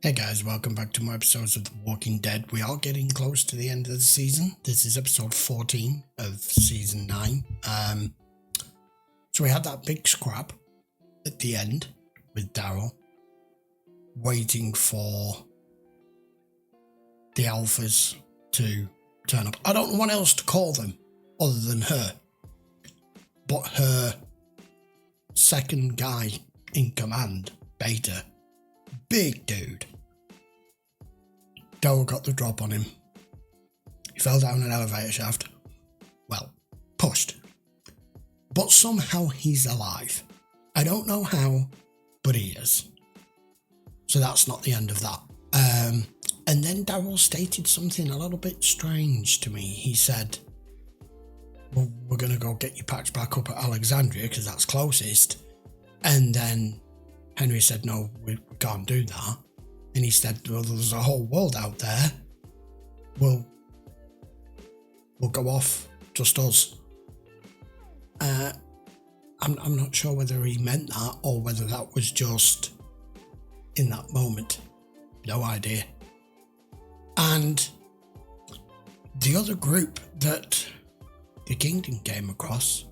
Hey guys, welcome back to more episodes of The Walking Dead. We are getting close to the end of the season. This is episode 14 of season 9. So we had that big scrap at the end with Daryl, waiting for the alphas to turn up. I don't know what else to call them other than her. But her second guy in command, Beta, big dude. Daryl got the drop on him. He fell down an elevator shaft. Well, pushed. But somehow he's alive. I don't know how, but he is. So that's not the end of that. And then Daryl stated something a little bit strange to me. He said, well, we're going to go get you patched back up at Alexandria because that's closest. And then Henry said, no, we can't do that. And he said, well, there's a whole world out there. We'll go off, just us. I'm not sure whether he meant that or whether that was just in that moment. No idea. And the other group that the Kingdom came across,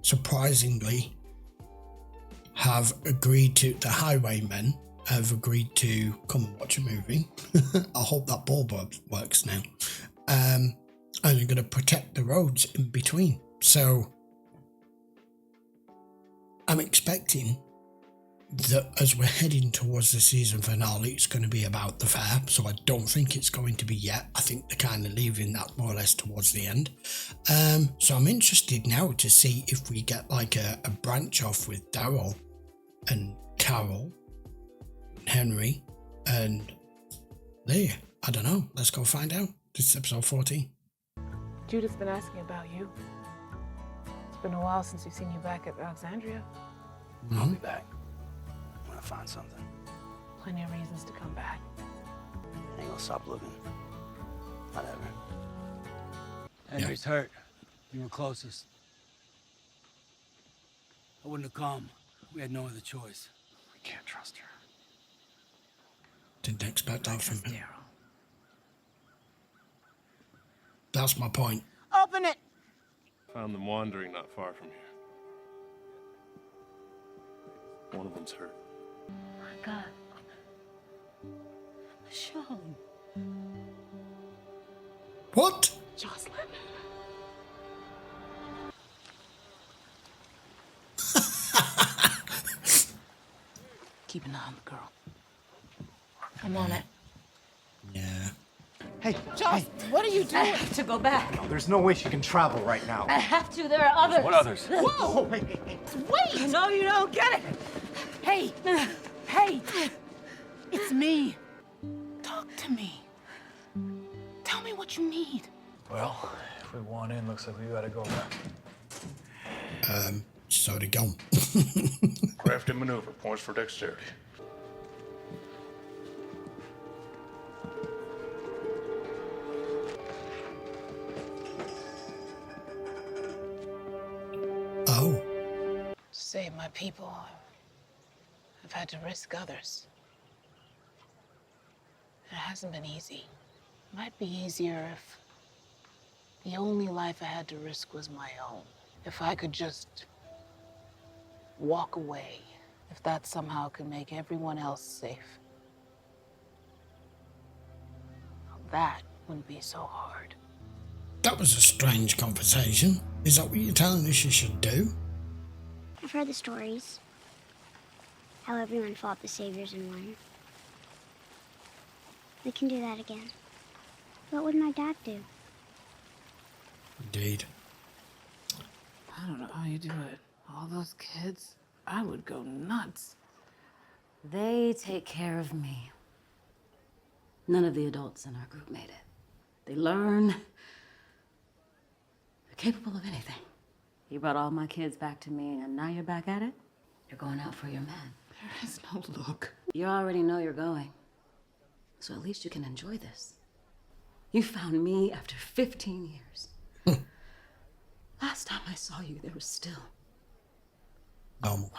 surprisingly, have agreed to, the Highwaymen have agreed to come and watch a movie. I hope that bulb works now. And they're going to protect the roads in between. So I'm expecting that as we're heading towards the season finale, it's going to be about the fair. So I don't think it's going to be yet. I think they're kind of leaving that more or less towards the end. So I'm interested now to see if we get like a branch off with Daryl and Carol, Henry, and Leah. I don't know. Let's go find out. This is episode 14. Judith's been asking about you. It's been a while since we've seen you back at Alexandria. I'll be back when I find something. Plenty of reasons to come back. I ain't gonna stop looking. Whatever. Henry's hurt. You were closest. I wouldn't have come. We had no other choice. We can't trust her. Didn't expect that from him. Daryl. That's my point. Open it! Found them wandering not far from here. One of them's hurt. My God. Michonne. What? Jocelyn. Keep an eye on the girl. I'm on it. Yeah. Hey, Jocelyn, what are you I doing? have to go back. no, there's no way she can travel right now. I have to. There are others. What others? Whoa! Hey. Wait! You know you don't get it. Hey! Hey! It's me. Talk to me. Tell me what you need. Well, if we want in, looks like we gotta go back. So to go. Crafty maneuver, points for dexterity. Oh. To save my people, I've had to risk others. It hasn't been easy. Might be easier if the only life I had to risk was my own. If I could just walk away, if that somehow could make everyone else safe. That wouldn't be so hard. That was a strange conversation. Is that what you're telling us you should do? I've heard the stories. How everyone fought the saviors and won. We can do that again. What would my dad do? Indeed. I don't know how you do it. All those kids, I would go nuts. They take care of me. None of the adults in our group made it. They learn. They're capable of anything. You brought all my kids back to me, and now you're back at it? You're going out for your man. There is no look. You already know you're going. So at least you can enjoy this. You found me after 15 years. Last time I saw you, there was still Normal.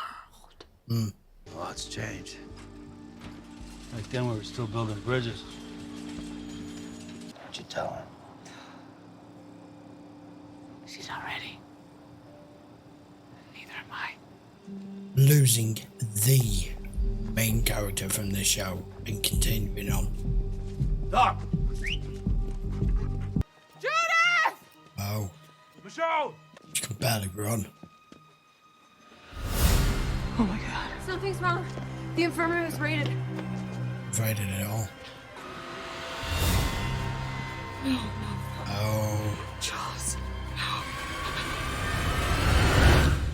world. A lot's changed. Back then we were still building bridges. What'd you tell her? She's not ready. Neither am I. Losing the main character from this show and continuing on. Doc! Judith! Oh, Michelle! she can barely run. Oh my God. Something's wrong. The infirmary was raided. Afraid of it all. Oh. Charles.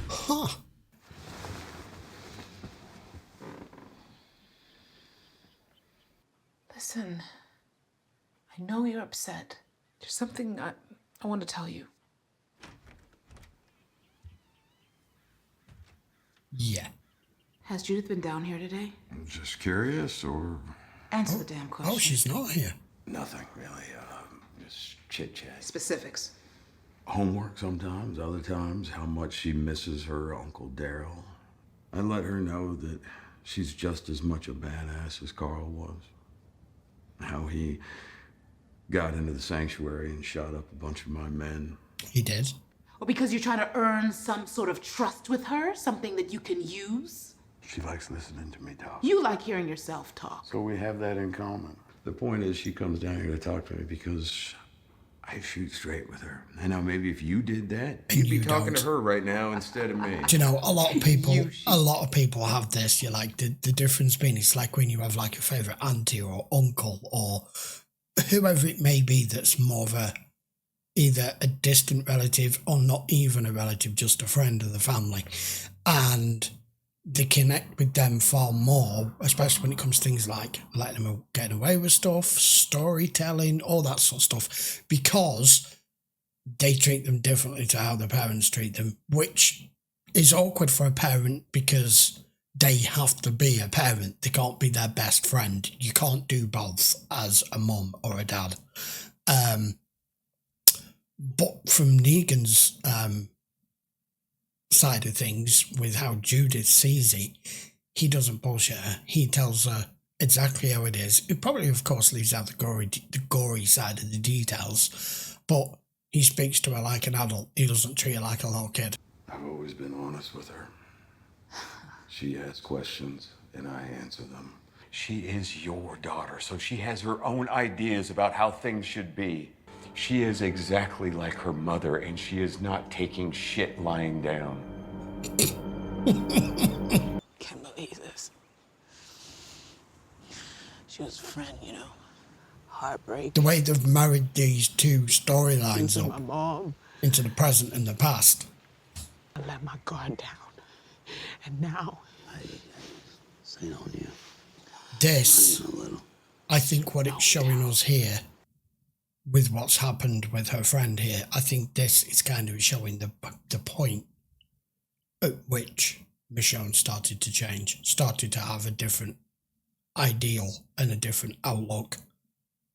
Huh. Listen, I know you're upset. There's something I want to tell you. Yeah. Has Judith been down here today? I'm just curious, or Answer the damn question. Oh, she's not here. nothing really. Just chit chat. Specifics. Homework sometimes, other times how much she misses her Uncle Daryl. I let her know that she's just as much a badass as Carl was. How he got into the sanctuary and shot up a bunch of my men. He did. Or because you're trying to earn some sort of trust with her, something that you can use? She likes listening to me talk. You like hearing yourself talk. So we have that in common. The point is, she comes down here to talk to me because I shoot straight with her. I know maybe if you did that, you'd be talking to her right now instead of me. Do you know, a lot of people have this. You're like, the difference being, it's like when you have like a favourite auntie or uncle or whoever it may be that's more of a, either a distant relative or not even a relative, just a friend of the family. And they connect with them far more, especially when it comes to things like letting them get away with stuff, storytelling, all that sort of stuff, because they treat them differently to how their parents treat them, which is awkward for a parent because they have to be a parent. They can't be their best friend. You can't do both as a mum or a dad. But from Negan's side of things, with how Judith sees it, he doesn't bullshit her. He tells her exactly how it is. It probably, of course, leaves out the gory side of the details, but he speaks to her like an adult. He doesn't treat her like a little kid. I've always been honest with her. She asks questions, and I answer them. She is your daughter, so she has her own ideas about how things should be. She is exactly like her mother, and she is not taking shit lying down. Can't believe this. She was a friend, you know. Heartbreak. The way they've married these two storylines Into my mom. into the present and the past. I let my guard down. And now... This ain't on you. This, Not even a little. I think what it's showing us here, with what's happened with her friend here, I think this is kind of showing the point at which Michonne started to change, started to have a different ideal and a different outlook.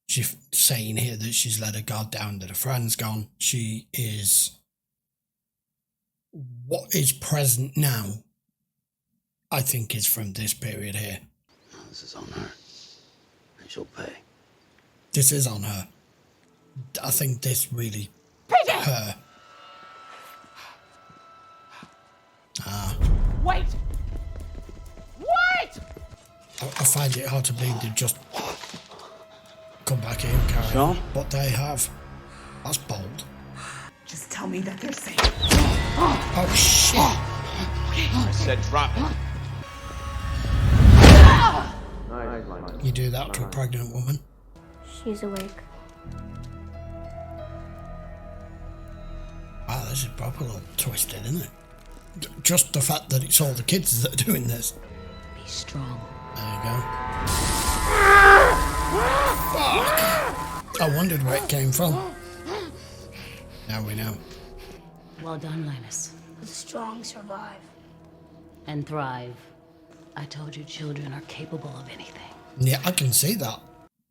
She's saying here that she's let her guard down, that her friend's gone. She is... What is present now, I think, is from this period here. This is on her. And she'll pay. This is on her. I think this really her. Wait! Wait! I find it hard to believe they've just come back here and carry on, but they have. That's bold. Just tell me that they're safe. Oh shit! I said drop it. You do that to a pregnant woman? She's awake. Wow, this is proper little twisted, isn't it? Just the fact that it's all the kids that are doing this. Be strong. There you go. Fuck! I wondered where it came from. Now we know. Well done, Linus. The strong survive. And thrive. I told you children are capable of anything. Yeah, I can see that.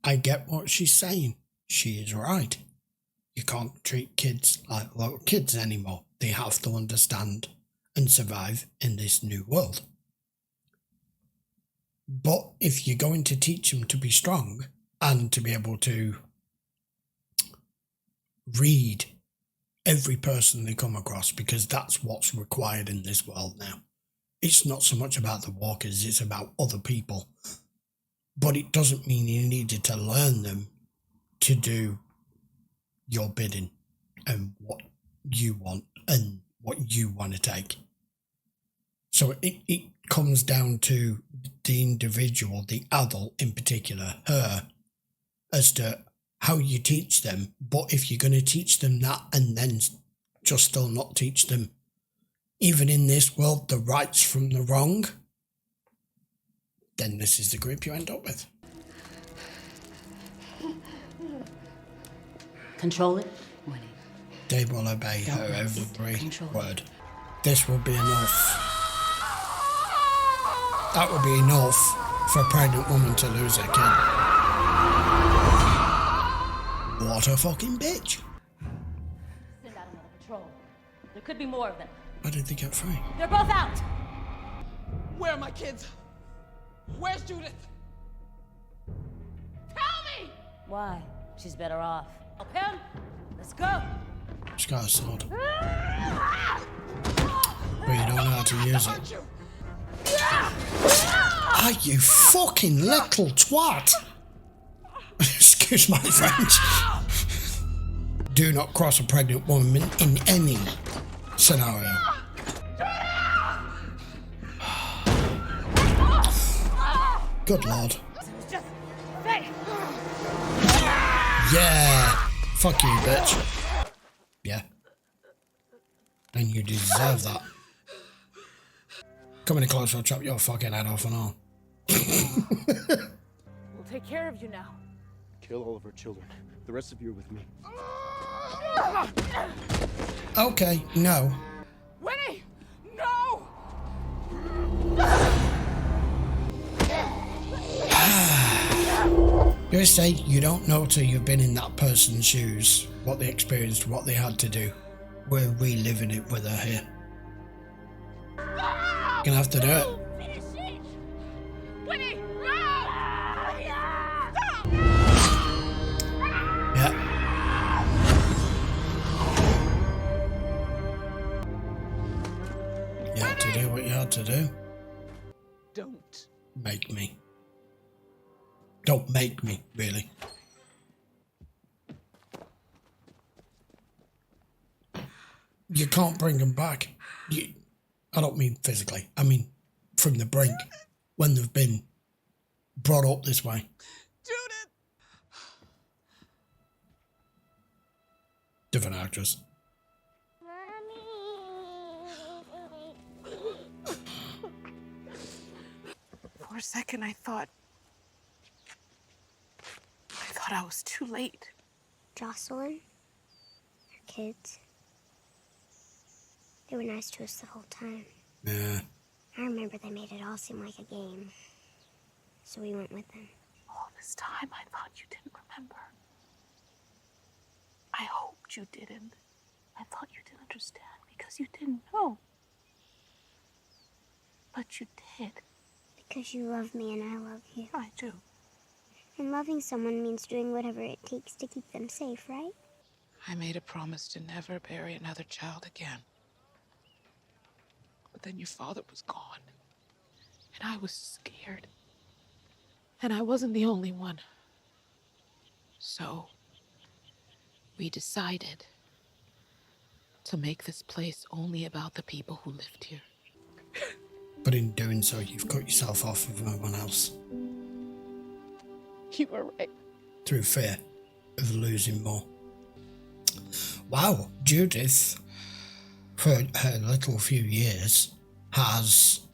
I get what she's saying. She is right. You can't treat kids like little kids anymore. They have to understand and survive in this new world. But if you're going to teach them to be strong and to be able to read every person they come across, because that's what's required in this world now. It's not so much about the walkers, it's about other people. But it doesn't mean you needed to learn them to do your bidding and what you want and what you want to take. So it comes down to the individual, the adult in particular, her, as to how you teach them. But if you're going to teach them that and then just still not teach them, even in this world, the rights from the wrong, then this is the group you end up with. Control it, Winnie. They will obey her every word. This will be enough. That will be enough for a pregnant woman to lose her kid. What a fucking bitch. Send out another patrol. There could be more of them. Why did they get free? They're both out! Where are my kids? Where's Judith? Tell me! Why? She's better off. Help him! Let's go! She's got a sword. But you don't know how to use it. Ah, you fucking little twat! Excuse my French. Do not cross a pregnant woman in any scenario. Good lord. Yeah! Fuck you, bitch. Yeah. And you deserve that. Come any closer, I'll chop your fucking head off and all. We'll take care of you now. Kill all of our children. The rest of you are with me. Okay, no. Winnie! No! You always say you don't know till you've been in that person's shoes, what they experienced, what they had to do. We're reliving it with her here. You're gonna have to do it. Winnie! No! Yeah. You had to do what you had to do. Don't. Make me. Don't make me, really. You can't bring them back. I don't mean physically. I mean from the brink, when they've been brought up this way. Judith! Different actress. For a second, I thought I was too late. Jocelyn, her kids, they were nice to us the whole time. Yeah. I remember they made it all seem like a game, so we went with them. All this time, I thought you didn't remember. I hoped you didn't. I thought you didn't understand because you didn't know. But you did. Because you love me and I love you. I do. And loving someone means doing whatever it takes to keep them safe, right? I made a promise to never bury another child again. But then your father was gone. And I was scared. And I wasn't the only one. So, we decided to make this place only about the people who lived here. But in doing so, you've cut yourself off from everyone else. You were right. Through fear of losing more. Wow, Judith, for her little few years, has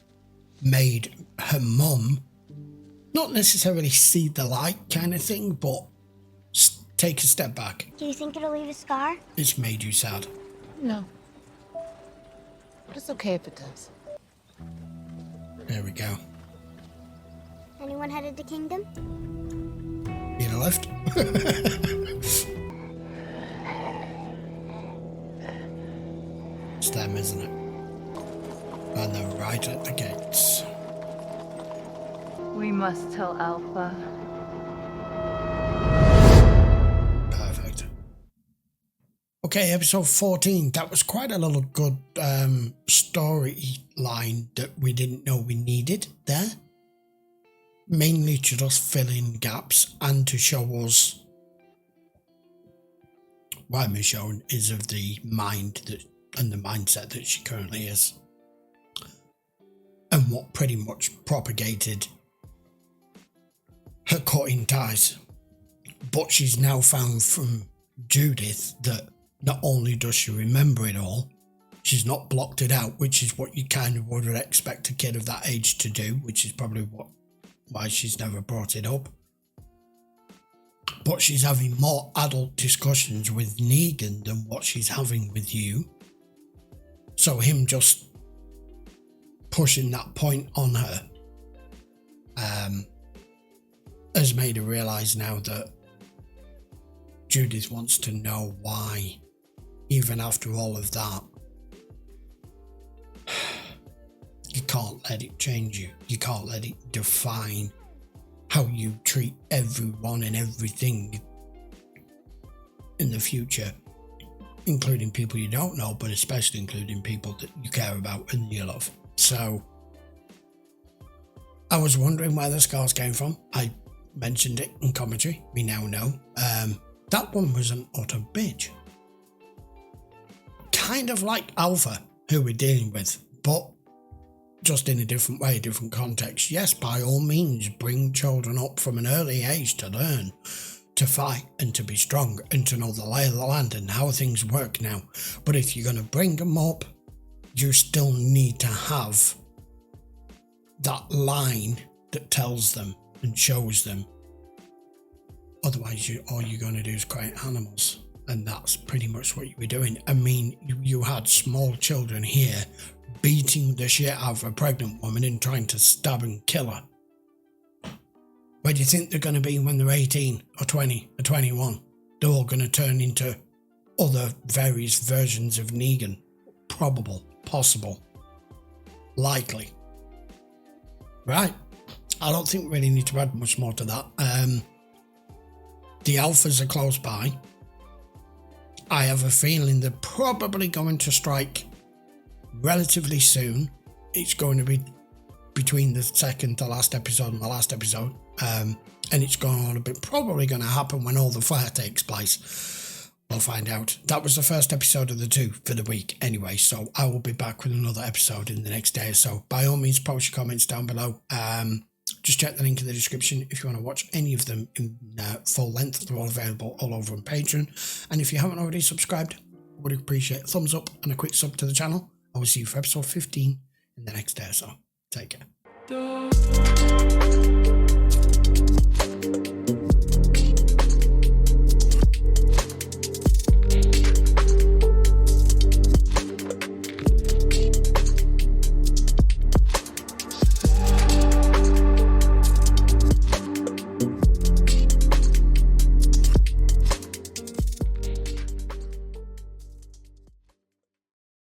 made her mum not necessarily see the light kind of thing, but take a step back. Do you think it'll leave a scar? It's made you sad. No. But it's okay if it does. There we go. Anyone headed to Kingdom? Need a lift? It's them, isn't it? And they're right at the gates. We must tell Alpha. Perfect. Okay, episode 14. That was quite a little good storyline that we didn't know we needed there. Mainly to just fill in gaps and to show us why Michonne is of the mind that and the mindset that she currently is. And what pretty much propagated her cutting ties. But she's now found from Judith that not only does she remember it all, she's not blocked it out, which is what you kind of would expect a kid of that age to do, which is probably why she's never brought it up. But she's having more adult discussions with Negan than what she's having with you. So him just pushing that point on her has made her realise now that Judith wants to know why, even after all of that, you can't let it change you. You can't let it define how you treat everyone and everything in the future, including people you don't know, but especially including people that you care about and you love. So, I was wondering where the scars came from. I mentioned it in commentary. We now know. That one was an utter bitch. Kind of like Alpha, who we're dealing with, but just in a different way, different context. Yes, by all means, bring children up from an early age to learn to fight and to be strong and to know the lay of the land and how things work now. But if you're going to bring them up, you still need to have that line that tells them and shows them. Otherwise, all you're going to do is create animals. And that's pretty much what you were doing. I mean, you had small children here beating the shit out of a pregnant woman and trying to stab and kill her. Where do you think they're going to be when they're 18 or 20 or 21? They're all going to turn into other various versions of Negan. Probable, possible, likely. Right. I don't think we really need to add much more to that. The alphas are close by. I have a feeling they're probably going to strike relatively soon. It's going to be between the second to last episode and the last episode. And it's probably going to happen when all the fire takes place. We'll find out. That was the first episode of the 2 for the week anyway, so I will be back with another episode in the next day or so. By all means, post your comments down below. Just check the link in the description if you want to watch any of them in full length. They're all available all over on Patreon. And if you haven't already subscribed, I would appreciate a thumbs up and a quick sub to the channel. I will see you for episode 15 in the next day or so. Take care.